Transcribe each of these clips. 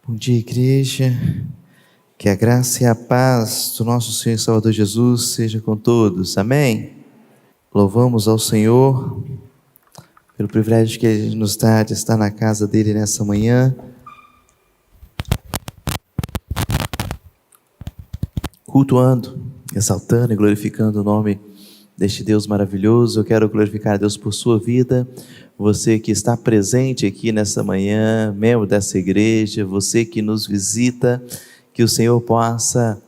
Bom dia, igreja. Que a graça e a paz do nosso Senhor e Salvador Jesus seja com todos. Amém? Louvamos ao Senhor pelo privilégio que Ele nos dá de estar na casa dEle nessa manhã, cultuando, exaltando e glorificando o nome deste Deus maravilhoso. Eu quero glorificar a Deus por sua vida, você que está presente aqui nessa manhã, membro dessa igreja, você que nos visita, que o Senhor possa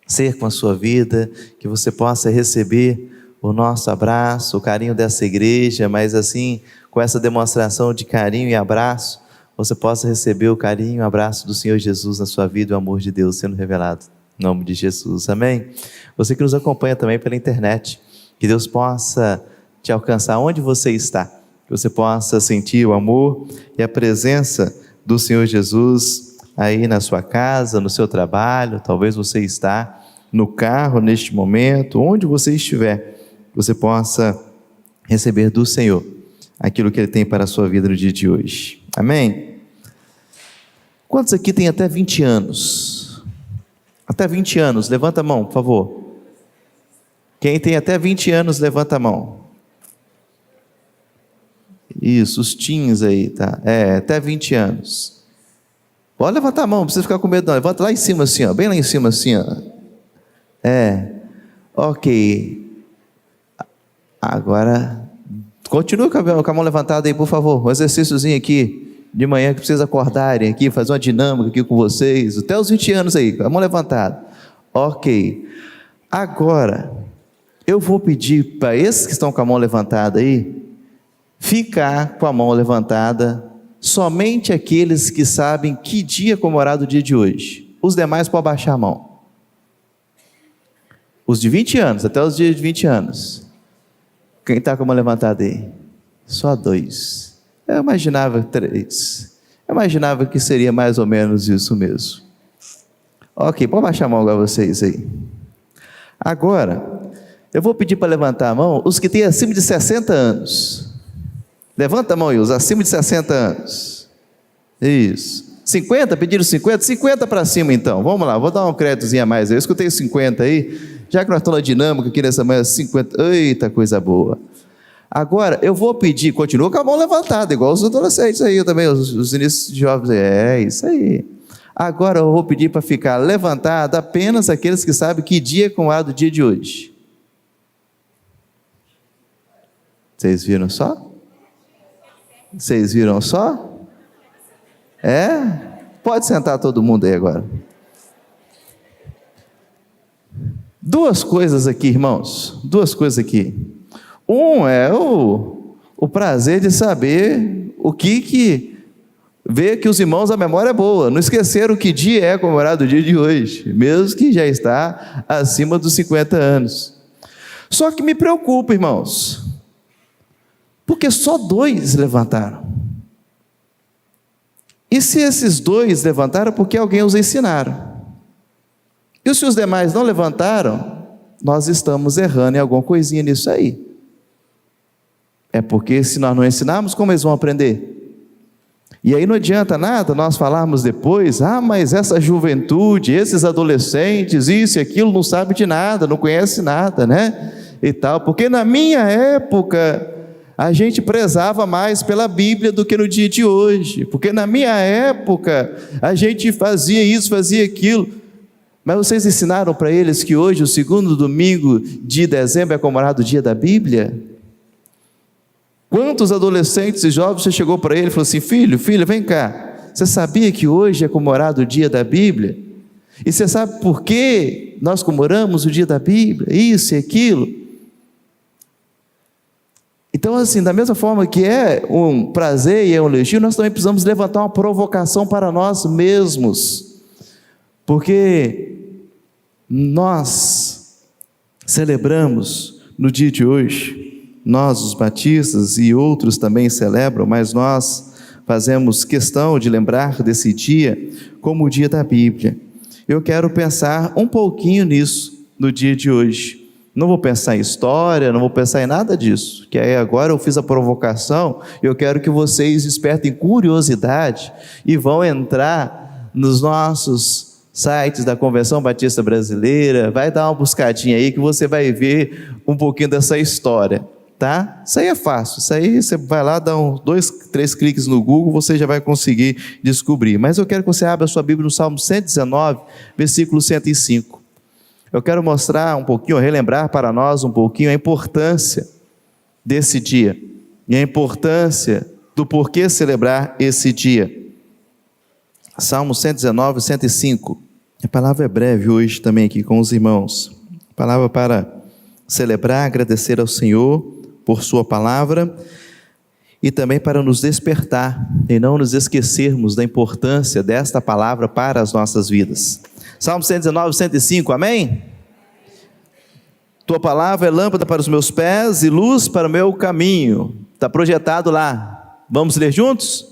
ser com a sua vida, que você possa receber o nosso abraço, o carinho dessa igreja, mas assim, com essa demonstração de carinho e abraço, você possa receber o carinho e o abraço do Senhor Jesus na sua vida, o amor de Deus sendo revelado, em nome de Jesus, amém? Você que nos acompanha também pela internet, que Deus possa te alcançar onde você está, que você possa sentir o amor e a presença do Senhor Jesus aí na sua casa, no seu trabalho. Talvez você está no carro neste momento, onde você estiver, você possa receber do Senhor aquilo que Ele tem para a sua vida no dia de hoje, amém? Quantos aqui têm até 20 anos? Até 20 anos, levanta a mão, por favor. Quem tem até 20 anos, levanta a mão. Isso, os teens aí, tá? Até 20 anos. Pode levantar a mão, não precisa ficar com medo não. Levanta lá em cima assim, ó, bem lá em cima assim, ó. Ok. Agora, continua com a mão levantada aí, por favor. Um exercíciozinho aqui, de manhã, que precisa acordarem aqui, fazer uma dinâmica aqui com vocês. Até os 20 anos aí, com a mão levantada. Ok. Agora, eu vou pedir para esses que estão com a mão levantada aí, ficar com a mão levantada, somente aqueles que sabem que dia é comemorado o dia de hoje. Os demais podem baixar a mão. Os de 20 anos, até os dias de 20 anos. Quem está com a mão levantada aí? Só 2. Eu imaginava 3. Eu imaginava que seria mais ou menos isso mesmo. Ok, pode baixar a mão agora vocês aí. Agora, eu vou pedir para levantar a mão os que têm acima de 60 anos. Levanta a mão aí, os acima de 60 anos. Isso. 50? Pediram 50? 50 para cima então. Vamos lá, vou dar um créditozinho a mais aí. Eu escutei 50 aí. Já que nós estamos na dinâmica aqui nessa manhã, 50. Eita, coisa boa. Agora, eu vou pedir, continua com a mão levantada, igual os adolescentes aí também, os inícios de jovens. Isso aí. Agora eu vou pedir para ficar levantado apenas aqueles que sabem que dia é comemorado o dia de hoje. Vocês viram só? Vocês viram só? Pode sentar todo mundo aí agora. 2 coisas aqui, irmãos. 2 coisas aqui. Um é o prazer de saber o que ver que os irmãos, a memória é boa. Não esqueceram que dia é comemorado o dia de hoje, mesmo que já está acima dos 50 anos. Só que me preocupa, irmãos, porque só 2 levantaram. E se esses 2 levantaram, porque alguém os ensinaram? E se os demais não levantaram, nós estamos errando em alguma coisinha nisso aí. É porque se nós não ensinarmos, como eles vão aprender? E aí não adianta nada nós falarmos depois, mas essa juventude, esses adolescentes, isso e aquilo, não sabe de nada, não conhece nada, né? E tal, porque na minha época a gente prezava mais pela Bíblia do que no dia de hoje, porque na minha época a gente fazia isso, fazia aquilo. Mas vocês ensinaram para eles que hoje, o 2º domingo de dezembro, é comemorado o dia da Bíblia? Quantos adolescentes e jovens você chegou para ele e falou assim: filho, filha, vem cá, você sabia que hoje é comemorado o dia da Bíblia? E você sabe por que nós comemoramos o dia da Bíblia? Isso e aquilo. Então, assim, da mesma forma que é um prazer e é um elogio, nós também precisamos levantar uma provocação para nós mesmos. Porque nós celebramos no dia de hoje, nós os batistas e outros também celebram, mas nós fazemos questão de lembrar desse dia como o dia da Bíblia. Eu quero pensar um pouquinho nisso no dia de hoje. Não vou pensar em história, não vou pensar em nada disso, que aí agora eu fiz a provocação, eu quero que vocês despertem curiosidade e vão entrar nos nossos sites da Convenção Batista Brasileira, vai dar uma buscadinha aí que você vai ver um pouquinho dessa história, tá? Isso aí é fácil, isso aí você vai lá, dá 2, 3 cliques no Google, você já vai conseguir descobrir. Mas eu quero que você abra a sua Bíblia no Salmo 119, versículo 105. Eu quero mostrar um pouquinho, relembrar para nós um pouquinho a importância desse dia e a importância do porquê celebrar esse dia. Salmo 119, 105. A palavra é breve hoje também aqui com os irmãos. A palavra para celebrar, agradecer ao Senhor por sua palavra e também para nos despertar e não nos esquecermos da importância desta palavra para as nossas vidas. Salmo 119, 105, amém? Tua palavra é lâmpada para os meus pés e luz para o meu caminho. Está projetado lá. Vamos ler juntos?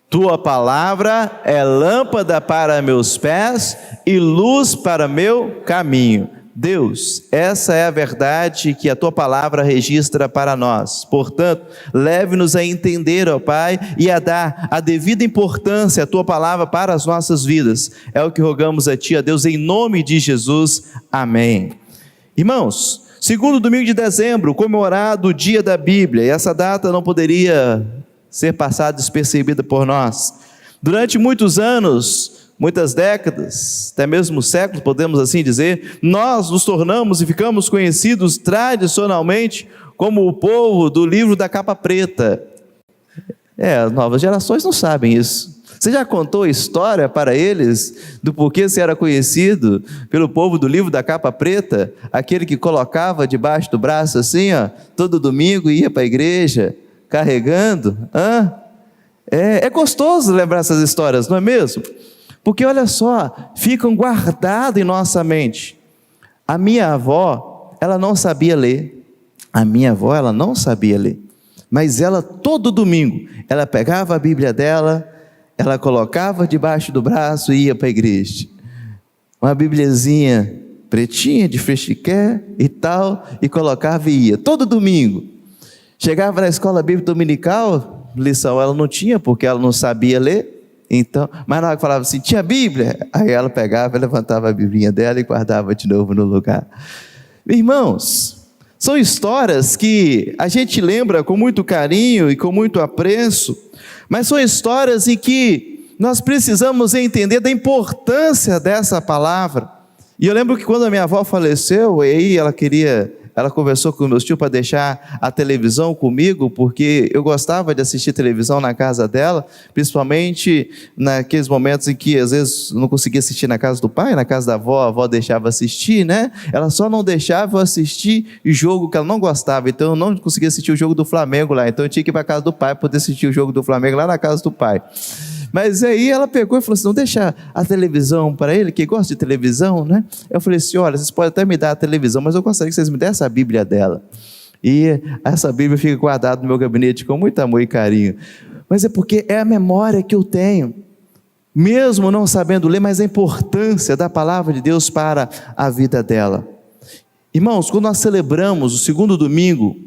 Tua palavra é lâmpada para meus pés e luz para meu caminho. Deus, essa é a verdade que a Tua palavra registra para nós. Portanto, leve-nos a entender, ó Pai, e a dar a devida importância à Tua palavra para as nossas vidas. É o que rogamos a Ti, a Deus, em nome de Jesus. Amém. Irmãos, segundo domingo de dezembro, comemorado o dia da Bíblia, e essa data não poderia ser passada despercebida por nós. Durante muitos anos, muitas décadas, até mesmo séculos, podemos assim dizer, nós nos tornamos e ficamos conhecidos tradicionalmente como o povo do livro da capa preta. As novas gerações não sabem isso. Você já contou a história para eles do porquê você era conhecido pelo povo do livro da capa preta? Aquele que colocava debaixo do braço assim, todo domingo ia para a igreja, carregando? É gostoso lembrar essas histórias, não é mesmo? Porque olha só, ficam guardadas em nossa mente. A minha avó, ela não sabia ler. Mas ela, todo domingo, ela pegava a Bíblia dela, ela colocava debaixo do braço e ia para a igreja. Uma Bibliazinha pretinha, de frechiqué e tal, e colocava e ia, todo domingo. Chegava na escola bíblica dominical, lição ela não tinha, porque ela não sabia ler, então, mas na hora que falava assim, tinha Bíblia? Aí ela pegava, levantava a Biblinha dela e guardava de novo no lugar. Irmãos, são histórias que a gente lembra com muito carinho e com muito apreço, mas são histórias em que nós precisamos entender da importância dessa palavra. E eu lembro que quando a minha avó faleceu, e aí ela conversou com meus tios para deixar a televisão comigo, porque eu gostava de assistir televisão na casa dela, principalmente naqueles momentos em que às vezes não conseguia assistir na casa do pai, na casa da avó, a avó deixava assistir, né? Ela só não deixava eu assistir jogo que ela não gostava, então eu não conseguia assistir o jogo do Flamengo lá, então eu tinha que ir para a casa do pai para poder assistir o jogo do Flamengo lá na casa do pai. Mas aí ela pegou e falou assim, não deixa a televisão para ele, que gosta de televisão, né? Eu falei assim, olha, vocês podem até me dar a televisão, mas eu gostaria que vocês me dessem a Bíblia dela. E essa Bíblia fica guardada no meu gabinete com muito amor e carinho. Mas é porque é a memória que eu tenho, mesmo não sabendo ler, mas a importância da palavra de Deus para a vida dela. Irmãos, quando nós celebramos o segundo domingo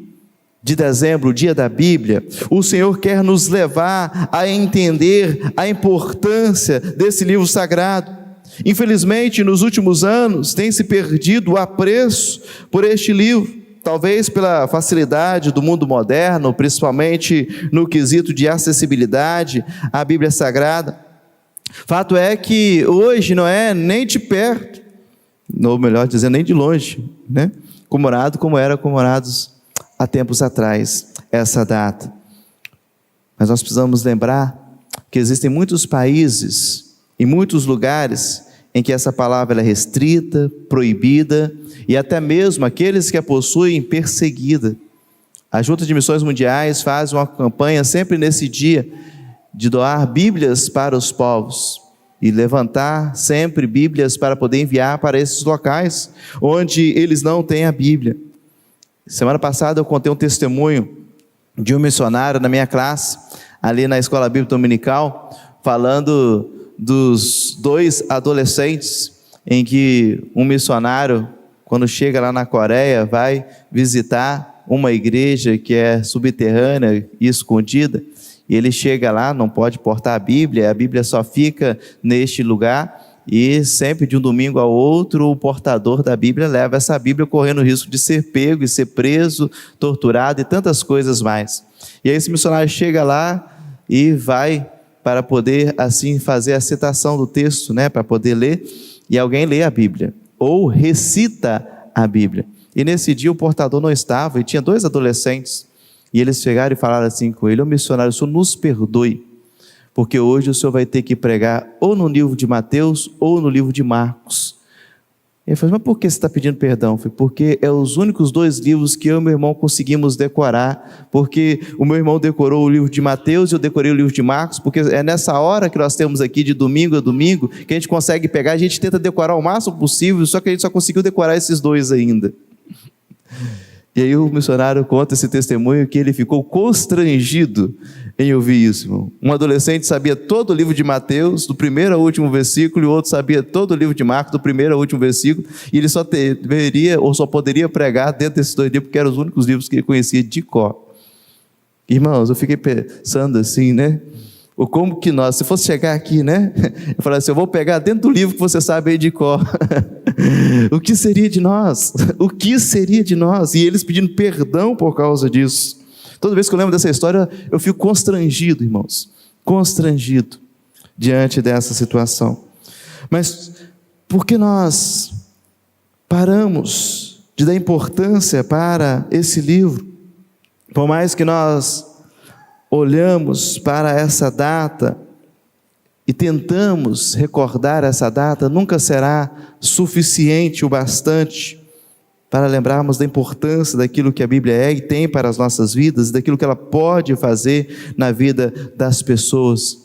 de dezembro, o dia da Bíblia, o Senhor quer nos levar a entender a importância desse livro sagrado. Infelizmente, nos últimos anos, tem se perdido o apreço por este livro, talvez pela facilidade do mundo moderno, principalmente no quesito de acessibilidade à Bíblia Sagrada. Fato é que hoje não é nem de perto, ou melhor dizendo, nem de longe, né? Comemorado como era comemorados há tempos atrás, essa data. Mas nós precisamos lembrar que existem muitos países, em muitos lugares, em que essa palavra é restrita, proibida, e até mesmo aqueles que a possuem perseguida. A Junta de Missões Mundiais faz uma campanha sempre nesse dia, de doar Bíblias para os povos, e levantar sempre Bíblias para poder enviar para esses locais, onde eles não têm a Bíblia. Semana passada eu contei um testemunho de um missionário na minha classe, ali na Escola Bíblica Dominical, falando dos 2 adolescentes, em que um missionário, quando chega lá na Coreia, vai visitar uma igreja que é subterrânea e escondida, e ele chega lá, não pode portar a Bíblia só fica neste lugar, e sempre de um domingo ao outro, o portador da Bíblia leva essa Bíblia correndo o risco de ser pego e ser preso, torturado e tantas coisas mais. E aí esse missionário chega lá e vai para poder assim fazer a citação do texto, né, para poder ler, e alguém lê a Bíblia, ou recita a Bíblia. E nesse dia o portador não estava, e tinha 2 adolescentes, e eles chegaram e falaram assim com ele: ô missionário, o senhor nos perdoe, porque hoje o senhor vai ter que pregar ou no livro de Mateus ou no livro de Marcos. Ele falou: mas por que você está pedindo perdão? Eu falei: porque é os únicos 2 livros que eu e meu irmão conseguimos decorar, porque o meu irmão decorou o livro de Mateus e eu decorei o livro de Marcos, porque é nessa hora que nós temos aqui de domingo a domingo, que a gente consegue pegar, a gente tenta decorar o máximo possível, só que a gente só conseguiu decorar esses 2 ainda. E aí o missionário conta esse testemunho que ele ficou constrangido em ouvir isso, irmão. Um adolescente sabia todo o livro de Mateus, do primeiro ao último versículo, e o outro sabia todo o livro de Marcos, do primeiro ao último versículo, e ele só deveria, ou só poderia pregar dentro desses 2 livros, porque eram os únicos livros que ele conhecia de cor. Irmãos, eu fiquei pensando assim, né? Ou como que nós, se fosse chegar aqui, né? Eu falaria assim: eu vou pegar dentro do livro que você sabe aí de cor. O que seria de nós? O que seria de nós? E eles pedindo perdão por causa disso. Toda vez que eu lembro dessa história, eu fico constrangido, irmãos. Constrangido diante dessa situação. Mas por que nós paramos de dar importância para esse livro? Por mais que nós olhamos para essa data e tentamos recordar essa data, nunca será suficiente o bastante para lembrarmos da importância daquilo que a Bíblia é e tem para as nossas vidas, daquilo que ela pode fazer na vida das pessoas.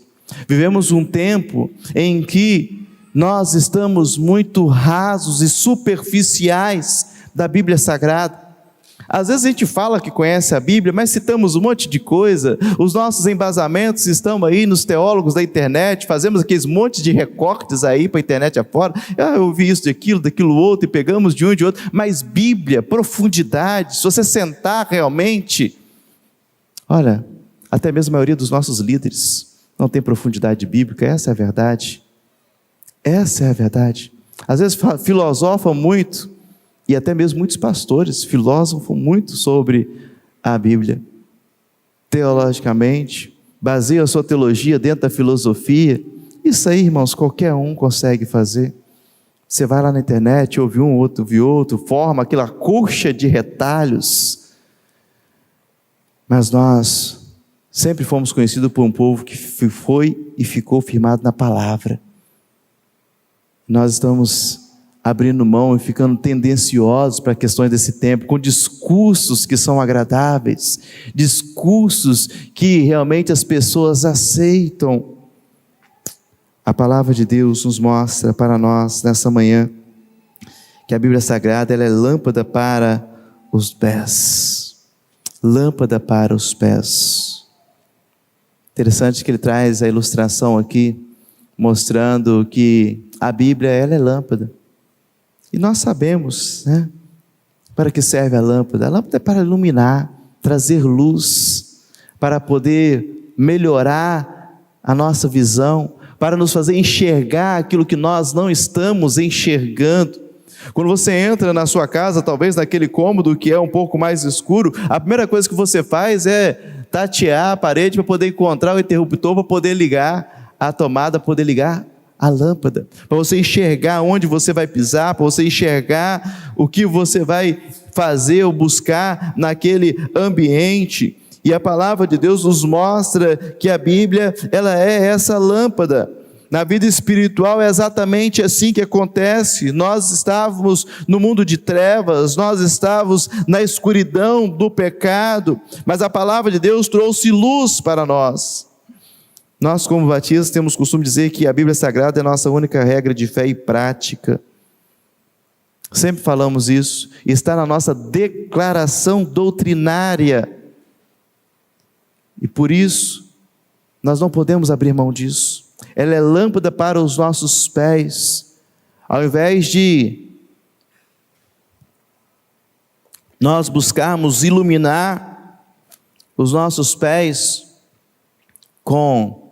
Vivemos um tempo em que nós estamos muito rasos e superficiais da Bíblia Sagrada. Às vezes a gente fala que conhece a Bíblia, mas citamos um monte de coisa, os nossos embasamentos estão aí nos teólogos da internet, fazemos aqueles montes de recortes aí para a internet afora, eu ouvi isso, daquilo outro, e pegamos de um e de outro, mas Bíblia, profundidade, se você sentar realmente, olha, até mesmo a maioria dos nossos líderes não tem profundidade bíblica, essa é a verdade, às vezes filosofam muito, e até mesmo muitos pastores filosofam muito sobre a Bíblia, teologicamente, baseiam a sua teologia dentro da filosofia. Isso aí, irmãos, qualquer um consegue fazer. Você vai lá na internet, ouve um, ouve outro, forma aquela coxa de retalhos. Mas nós sempre fomos conhecidos por um povo que foi e ficou firmado na palavra. Nós estamos abrindo mão e ficando tendenciosos para questões desse tempo, com discursos que são agradáveis, discursos que realmente as pessoas aceitam. A palavra de Deus nos mostra para nós nessa manhã que a Bíblia Sagrada ela é lâmpada para os pés. Lâmpada para os pés. Interessante que ele traz a ilustração aqui, mostrando que a Bíblia ela é lâmpada. E nós sabemos, né, para que serve a lâmpada. A lâmpada é para iluminar, trazer luz, para poder melhorar a nossa visão, para nos fazer enxergar aquilo que nós não estamos enxergando. Quando você entra na sua casa, talvez naquele cômodo que é um pouco mais escuro, a primeira coisa que você faz é tatear a parede para poder encontrar o interruptor, para poder ligar a tomada, poder ligar a lâmpada, para você enxergar onde você vai pisar, para você enxergar o que você vai fazer ou buscar naquele ambiente. E a palavra de Deus nos mostra que a Bíblia, ela é essa lâmpada. Na vida espiritual é exatamente assim que acontece. Nós estávamos no mundo de trevas, nós estávamos na escuridão do pecado, mas a palavra de Deus trouxe luz para nós. Nós, como batistas, temos o costume de dizer que a Bíblia Sagrada é a nossa única regra de fé e prática. Sempre falamos isso, e está na nossa declaração doutrinária. E por isso, nós não podemos abrir mão disso. Ela é lâmpada para os nossos pés. Ao invés de nós buscarmos iluminar os nossos pés com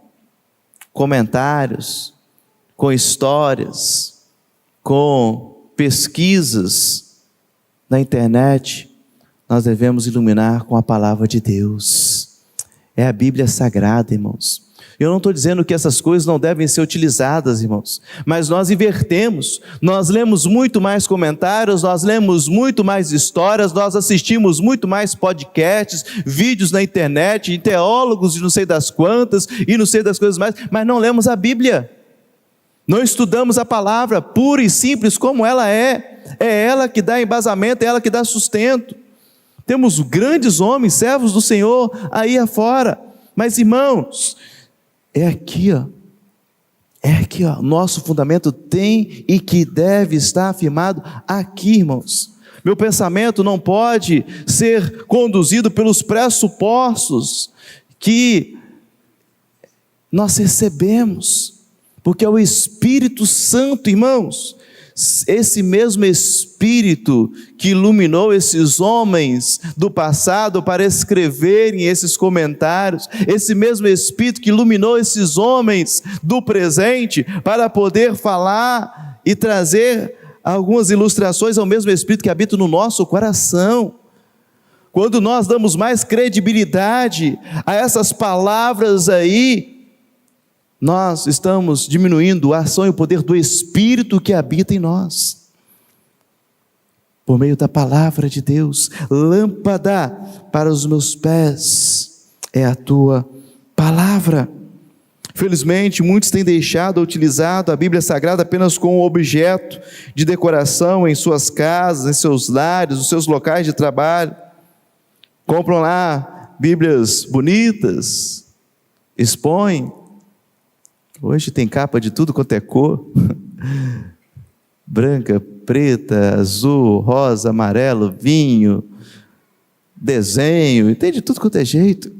comentários, com histórias, com pesquisas na internet. Nós devemos iluminar com a palavra de Deus. É a Bíblia Sagrada, irmãos. Eu não estou dizendo que essas coisas não devem ser utilizadas, irmãos, mas nós invertemos. Nós lemos muito mais comentários, nós lemos muito mais histórias, nós assistimos muito mais podcasts, vídeos na internet, de teólogos e não sei das quantas, e não sei das coisas mais, mas não lemos a Bíblia. Não estudamos a palavra pura e simples como ela é. É ela que dá embasamento, é ela que dá sustento. Temos grandes homens, servos do Senhor aí afora, mas irmãos, é aqui, nosso fundamento tem e que deve estar afirmado aqui, irmãos. Meu pensamento não pode ser conduzido pelos pressupostos que nós recebemos, porque é o Espírito Santo, irmãos, esse mesmo Espírito que iluminou esses homens do passado para escreverem esses comentários, esse mesmo Espírito que iluminou esses homens do presente para poder falar e trazer algumas ilustrações, é o mesmo Espírito que habita no nosso coração. Quando nós damos mais credibilidade a essas palavras aí, nós estamos diminuindo a ação e o poder do Espírito que habita em nós. Por meio da palavra de Deus, lâmpada para os meus pés é a tua palavra. Felizmente, muitos têm deixado, utilizado a Bíblia Sagrada apenas como objeto de decoração em suas casas, em seus lares, nos seus locais de trabalho. Compram lá Bíblias bonitas, expõem. Hoje tem capa de tudo quanto é cor, branca, preta, azul, rosa, amarelo, vinho, desenho, tem de tudo quanto é jeito.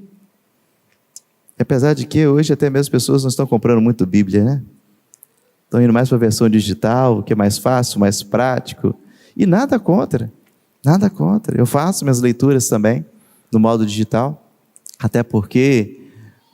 Apesar de que hoje até mesmo as pessoas não estão comprando muito Bíblia, né? Estão indo mais para a versão digital, que é mais fácil, mais prático, e nada contra, eu faço minhas leituras também, no modo digital, até porque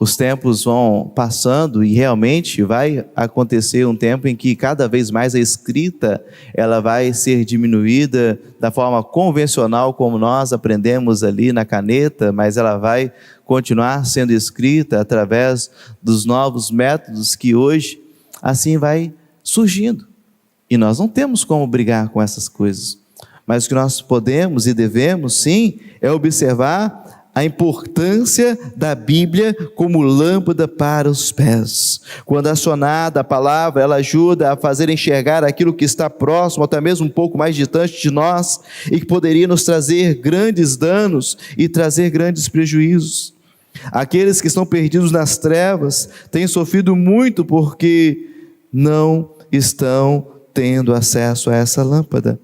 os tempos vão passando e realmente vai acontecer um tempo em que cada vez mais a escrita ela vai ser diminuída da forma convencional como nós aprendemos ali na caneta, mas ela vai continuar sendo escrita através dos novos métodos que hoje assim vai surgindo. E nós não temos como brigar com essas coisas, mas o que nós podemos e devemos sim é observar a importância da Bíblia como lâmpada para os pés. Quando acionada a palavra, ela ajuda a fazer enxergar aquilo que está próximo, até mesmo um pouco mais distante de nós, e que poderia nos trazer grandes danos e trazer grandes prejuízos. Aqueles que estão perdidos nas trevas têm sofrido muito porque não estão tendo acesso a essa lâmpada.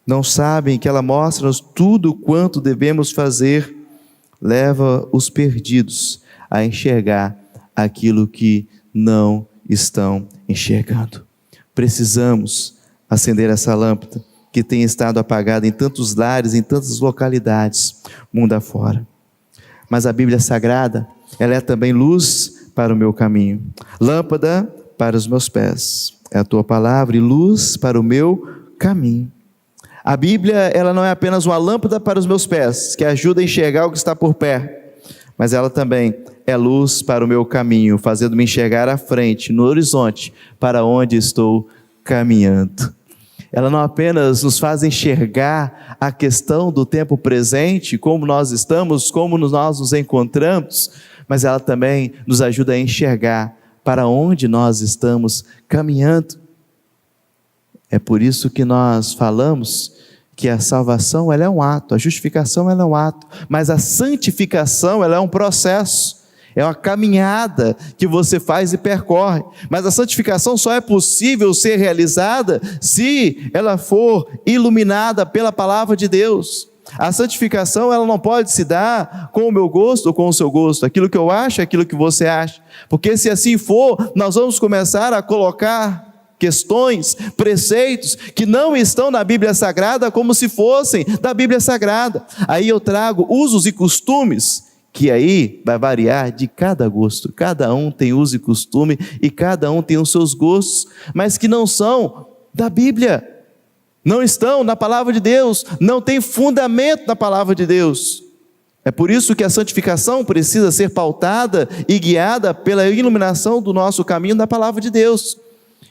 Não sabem que ela mostra-nos tudo quanto devemos fazer. Leva os perdidos a enxergar aquilo que não estão enxergando. Precisamos acender essa lâmpada que tem estado apagada em tantos lares, em tantas localidades, mundo afora. Mas a Bíblia Sagrada, ela é também luz para o meu caminho, lâmpada para os meus pés. É a tua palavra e luz para o meu caminho. A Bíblia, ela não é apenas uma lâmpada para os meus pés, que ajuda a enxergar o que está por perto, mas ela também é luz para o meu caminho, fazendo-me enxergar à frente, no horizonte, para onde estou caminhando. Ela não apenas nos faz enxergar a questão do tempo presente, como nós estamos, como nós nos encontramos, mas ela também nos ajuda a enxergar para onde nós estamos caminhando. É por isso que nós falamos que a salvação ela é um ato, a justificação ela é um ato, mas a santificação ela é um processo, é uma caminhada que você faz e percorre. Mas a santificação só é possível ser realizada se ela for iluminada pela palavra de Deus. A santificação ela não pode se dar com o meu gosto ou com o seu gosto, aquilo que eu acho, aquilo que você acha, porque se assim for, nós vamos começar a colocar questões, preceitos que não estão na Bíblia Sagrada como se fossem da Bíblia Sagrada. Aí eu trago usos e costumes que aí vai variar de cada gosto, cada um tem uso e costume, e cada um tem os seus gostos, mas que não são da Bíblia, não estão na palavra de Deus, não tem fundamento na palavra de Deus. É por isso que a santificação precisa ser pautada e guiada pela iluminação do nosso caminho da palavra de Deus.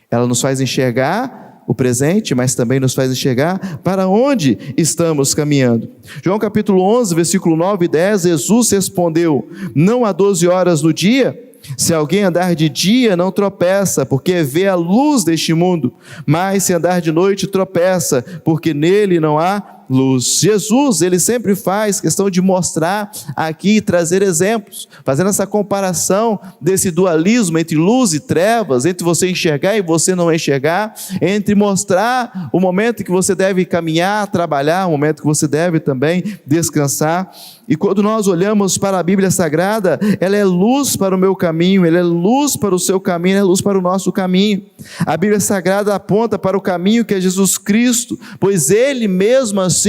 Ela nos faz enxergar o presente, mas também nos faz enxergar para onde estamos caminhando. João capítulo 11, versículo 9 e 10, Jesus respondeu: não há 12 horas no dia? Se alguém andar de dia, não tropeça, porque vê a luz deste mundo, mas se andar de noite, tropeça, porque nele não há luz. Jesus, ele sempre faz questão de mostrar aqui, trazer exemplos, fazendo essa comparação desse dualismo entre luz e trevas, entre você enxergar e você não enxergar, entre mostrar o momento que você deve caminhar, trabalhar, o momento que você deve também descansar. E quando nós olhamos para a Bíblia Sagrada, ela é luz para o meu caminho, ela é luz para o seu caminho, ela é luz para o nosso caminho. A Bíblia Sagrada aponta para o caminho que é Jesus Cristo, pois Ele mesmo assim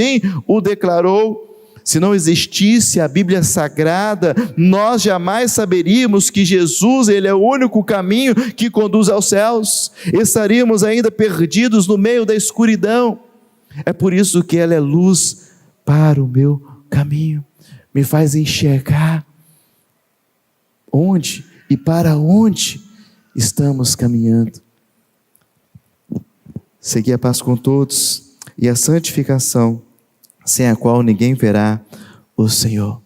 o declarou. Se não existisse a Bíblia Sagrada, nós jamais saberíamos que Jesus, Ele é o único caminho que conduz aos céus. Estaríamos ainda perdidos no meio da escuridão. É por isso que ela é luz para o meu caminho. Me faz enxergar onde e para onde estamos caminhando. Segui a paz com todos e a santificação, sem a qual ninguém verá o Senhor.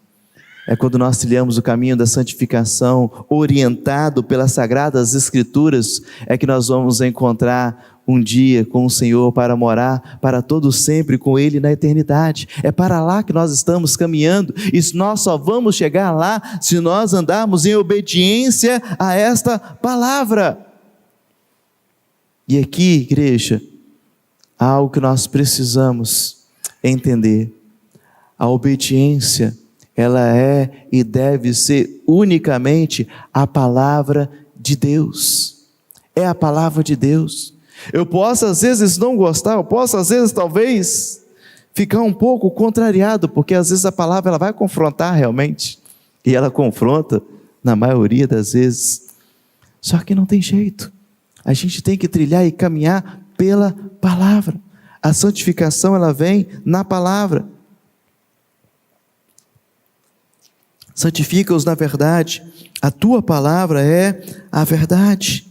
É quando nós trilhamos o caminho da santificação, orientado pelas Sagradas Escrituras, é que nós vamos encontrar um dia com o Senhor para morar para todo sempre com Ele na eternidade. É para lá que nós estamos caminhando, e nós só vamos chegar lá se nós andarmos em obediência a esta palavra. E aqui, igreja, há algo que nós precisamos entender. A obediência, ela é e deve ser unicamente a palavra de Deus. É a palavra de Deus. Eu posso às vezes não gostar, eu posso às vezes talvez ficar um pouco contrariado, porque às vezes a palavra ela vai confrontar realmente, e ela confronta na maioria das vezes, só que não tem jeito, a gente tem que trilhar e caminhar pela palavra. A santificação ela vem na palavra. Santifica-os na verdade, a tua palavra é a verdade.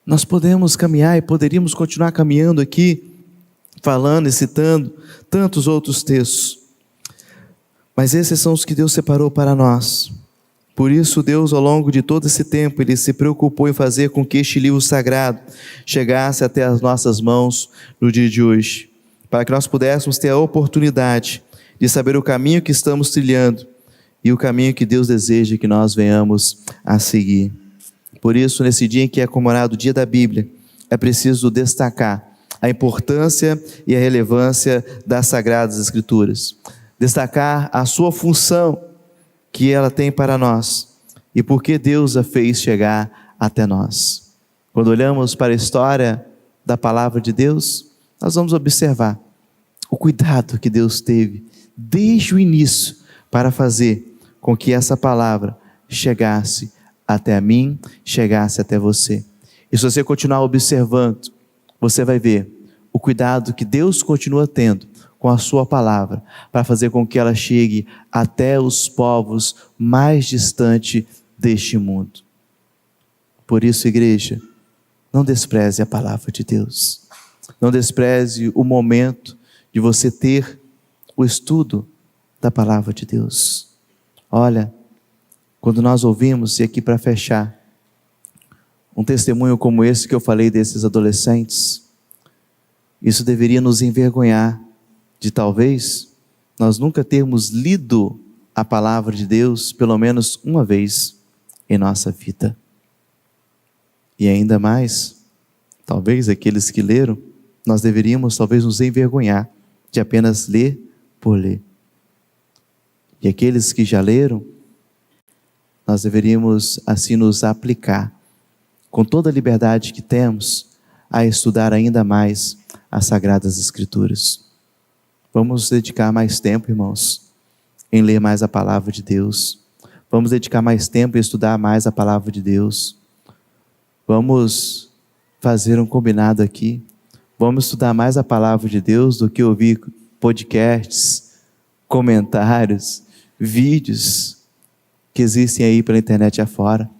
Nós podemos caminhar e poderíamos continuar caminhando aqui, falando e citando tantos outros textos, mas esses são os que Deus separou para nós. Por isso Deus, ao longo de todo esse tempo, Ele se preocupou em fazer com que este livro sagrado chegasse até as nossas mãos no dia de hoje, para que nós pudéssemos ter a oportunidade de saber o caminho que estamos trilhando e o caminho que Deus deseja que nós venhamos a seguir. Por isso, nesse dia em que é comemorado o dia da Bíblia, é preciso destacar a importância e a relevância das Sagradas Escrituras, destacar a sua função que ela tem para nós e por que Deus a fez chegar até nós. Quando olhamos para a história da palavra de Deus, nós vamos observar o cuidado que Deus teve desde o início para fazer com que essa palavra chegasse até a mim, chegasse até você. E se você continuar observando, você vai ver o cuidado que Deus continua tendo com a sua palavra, para fazer com que ela chegue até os povos mais distantes deste mundo. Por isso, igreja, não despreze a palavra de Deus. Não despreze o momento de você ter o estudo da palavra de Deus. Olha, quando nós ouvimos, e aqui para fechar, um testemunho como esse que eu falei desses adolescentes, isso deveria nos envergonhar de talvez nós nunca termos lido a palavra de Deus pelo menos uma vez em nossa vida. E ainda mais, talvez aqueles que leram, nós deveríamos talvez nos envergonhar de apenas ler por ler. E aqueles que já leram, nós deveríamos assim nos aplicar, com toda a liberdade que temos, a estudar ainda mais as Sagradas Escrituras. Vamos dedicar mais tempo, irmãos, em ler mais a palavra de Deus. Vamos dedicar mais tempo em estudar mais a palavra de Deus. Vamos fazer um combinado aqui. Vamos estudar mais a palavra de Deus do que ouvir podcasts, comentários, vídeos que existem aí pela internet afora.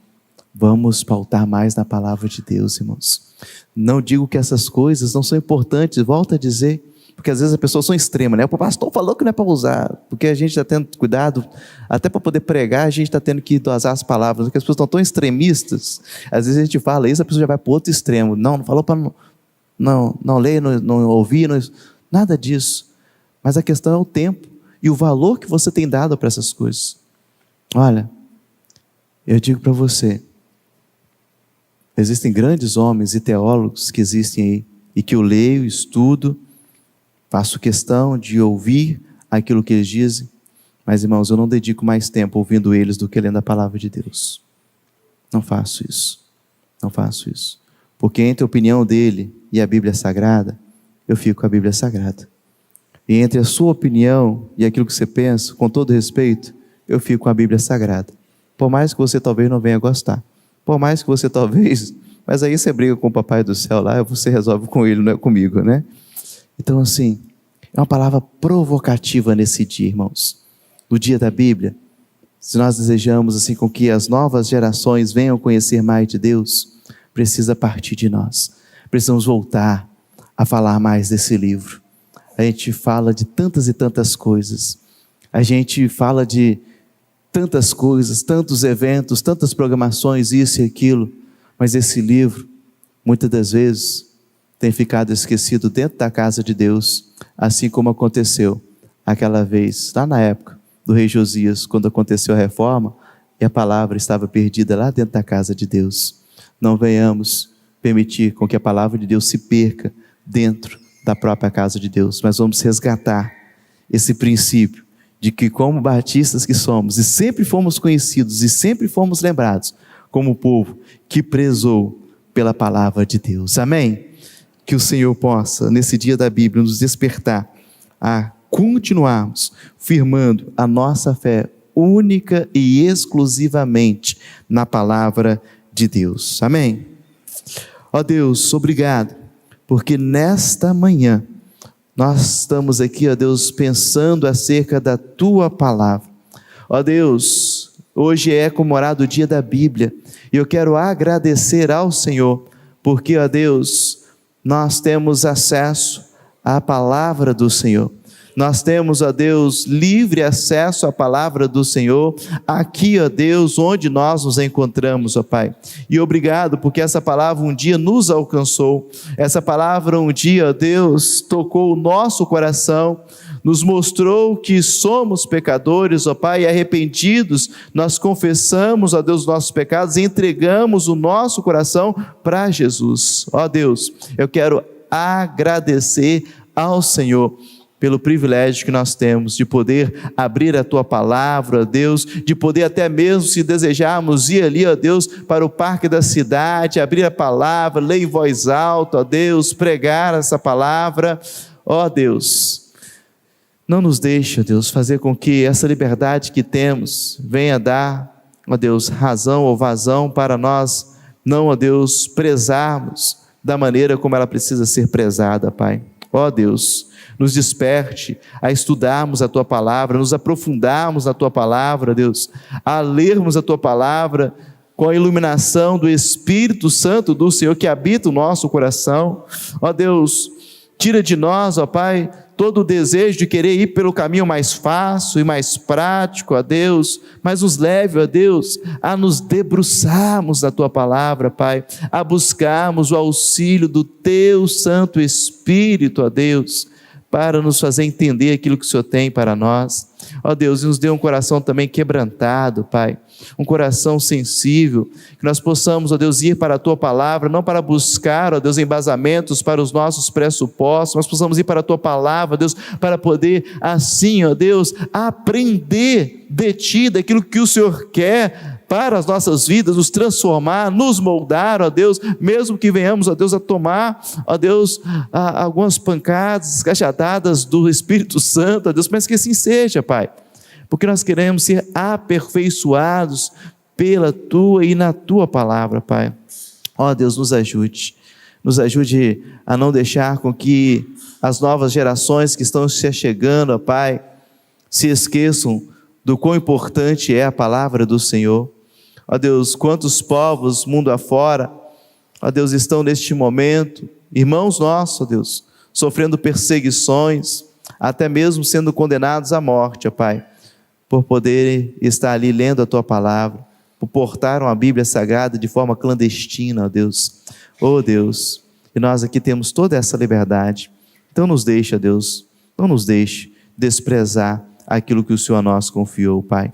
Vamos pautar mais na palavra de Deus, irmãos. Não digo que essas coisas não são importantes, volto a dizer, porque às vezes as pessoas são extremas, né? O pastor falou que não é para usar, porque a gente está tendo cuidado, até para poder pregar, a gente está tendo que dosar as palavras, porque as pessoas estão tão extremistas, às vezes a gente fala isso, a pessoa já vai para o outro extremo. Não falou para não ler, não ouvir, nada disso. Mas a questão é o tempo e o valor que você tem dado para essas coisas. Olha, eu digo para você, existem grandes homens e teólogos que existem aí, e que eu leio, estudo, faço questão de ouvir aquilo que eles dizem, mas irmãos, eu não dedico mais tempo ouvindo eles do que lendo a palavra de Deus. Não faço isso, porque entre a opinião dele e a Bíblia Sagrada, eu fico com a Bíblia Sagrada, e entre a sua opinião e aquilo que você pensa, com todo respeito, eu fico com a Bíblia Sagrada, por mais que você talvez não venha gostar, por mais que você talvez, mas aí você briga com o papai do céu lá, você resolve com ele, não é comigo, né? Então assim, é uma palavra provocativa nesse dia, irmãos, no dia da Bíblia. Se nós desejamos assim com que as novas gerações venham conhecer mais de Deus, precisa partir de nós, precisamos voltar a falar mais desse livro. A gente fala de tantas e tantas coisas, a gente fala de tantas coisas, tantos eventos, tantas programações, isso e aquilo, mas esse livro, muitas das vezes, tem ficado esquecido dentro da casa de Deus, assim como aconteceu aquela vez, lá na época do rei Josias, quando aconteceu a reforma, e a palavra estava perdida lá dentro da casa de Deus. Não venhamos permitir com que a palavra de Deus se perca dentro da própria casa de Deus, mas vamos resgatar esse princípio, de que como batistas que somos, e sempre fomos conhecidos, e sempre fomos lembrados, como o povo que prezou pela palavra de Deus. Amém? Que o Senhor possa, nesse dia da Bíblia, nos despertar a continuarmos firmando a nossa fé única e exclusivamente na palavra de Deus. Amém? Ó Deus, obrigado, porque nesta manhã, nós estamos aqui, ó Deus, pensando acerca da Tua palavra. Ó Deus, hoje é comemorado o dia da Bíblia, e eu quero agradecer ao Senhor, porque, ó Deus, nós temos acesso à palavra do Senhor. Nós temos, ó Deus, livre acesso à palavra do Senhor, aqui, ó Deus, onde nós nos encontramos, ó Pai. E obrigado, porque essa palavra um dia nos alcançou, essa palavra um dia, ó Deus, tocou o nosso coração, nos mostrou que somos pecadores, ó Pai, e arrependidos, nós confessamos, ó Deus, os nossos pecados e entregamos o nosso coração para Jesus. Ó Deus, eu quero agradecer ao Senhor pelo privilégio que nós temos de poder abrir a Tua palavra, ó Deus, de poder até mesmo, se desejarmos, ir ali, ó Deus, para o parque da cidade, abrir a palavra, ler em voz alta, ó Deus, pregar essa palavra, ó Deus. Não nos deixe, ó Deus, fazer com que essa liberdade que temos venha dar, ó Deus, razão ou vazão para nós não, ó Deus, prezarmos da maneira como ela precisa ser prezada, Pai. Ó Deus, nos desperte a estudarmos a Tua palavra, nos aprofundarmos na Tua palavra, Deus, a lermos a Tua palavra com a iluminação do Espírito Santo do Senhor que habita o nosso coração. Ó Deus, tira de nós, ó Pai, todo o desejo de querer ir pelo caminho mais fácil e mais prático, ó Deus, mas nos leve, ó Deus, a nos debruçarmos na Tua palavra, Pai, a buscarmos o auxílio do Teu Santo Espírito, ó Deus, para nos fazer entender aquilo que o Senhor tem para nós. Ó Deus, e nos dê um coração também quebrantado, Pai, um coração sensível, que nós possamos, ó Deus, ir para a Tua palavra, não para buscar, ó Deus, embasamentos para os nossos pressupostos, mas possamos ir para a Tua palavra, ó Deus, para poder assim, ó Deus, aprender de Ti, daquilo que o Senhor quer para as nossas vidas, nos transformar, nos moldar, ó Deus, mesmo que venhamos, ó Deus, a tomar, ó Deus, algumas pancadas, cajadadas do Espírito Santo, ó Deus, mas que assim seja, Pai, porque nós queremos ser aperfeiçoados pela Tua e na Tua palavra, Pai. Ó Deus, nos ajude a não deixar com que as novas gerações que estão se chegando, ó Pai, se esqueçam do quão importante é a palavra do Senhor. Ó Deus, quantos povos, mundo afora, ó Deus, estão neste momento, irmãos nossos, ó Deus, sofrendo perseguições, até mesmo sendo condenados à morte, ó Pai, por poder estar ali lendo a Tua palavra, por portar uma Bíblia Sagrada de forma clandestina, ó Deus. Ó Deus, e nós aqui temos toda essa liberdade, então nos deixa, Deus, não nos deixe desprezar aquilo que o Senhor a nós confiou, Pai.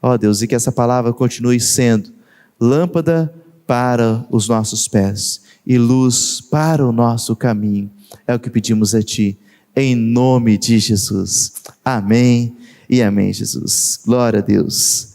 Ó Deus, e que essa palavra continue sendo lâmpada para os nossos pés e luz para o nosso caminho. É o que pedimos a Ti, em nome de Jesus. Amém e amém, Jesus. Glória a Deus.